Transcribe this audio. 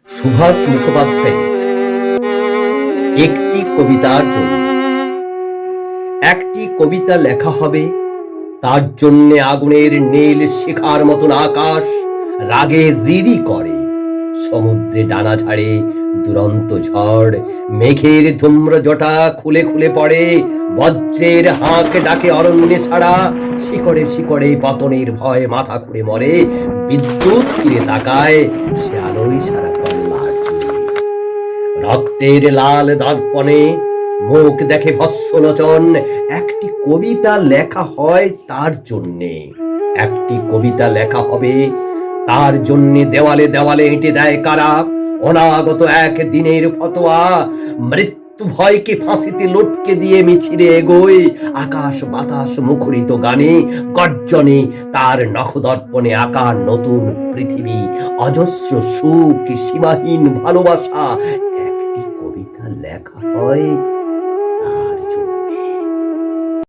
সুভাষ মুখোপাধ্যায়ের একটি কবিতার জন্য। একটি কবিতা লেখা হবে, তার জন্যে আগুনের নীল শিখার মতন আকাশ রাগে রিরি করে। সমুদ্রে ডানা ঝাড়ে দুরন্ত ঝড়, মেঘের ধূম্র জটা খুলে খুলে পড়ে, বজ্রের হাঁক ডাকে অরণ্যে ছাড়া, শিকড়ে শিকড়ে পতনের ভয় মাথা খুঁড়ে মরে, বিদ্যুৎ ফিরে তাকায়, সে আলোয় সারা তল্লাট জুড়ে। রক্তের লাল দর্পণে মুখ দেখে ভস্মলোচন, একটি কবিতা লেখা হয় তার জন্যে। একটি কবিতা লেখা হবে তার জন্যে, দেওয়ালে দেওয়ালে এঁটে দেয় কারা অনাগত এক দিনের ফতোয়া। মৃত্যু ভয়কে ফাঁসিতে লটকে দিয়ে মিছিলে এগোয়, আকাশ বাতাস মুখরিত গানে গর্জনে, তার নখদর্পণে আকার নতুন পৃথিবী, অজস্র সুখ, সীমাহীন ভালোবাসা। একটি কবিতা লেখা হয়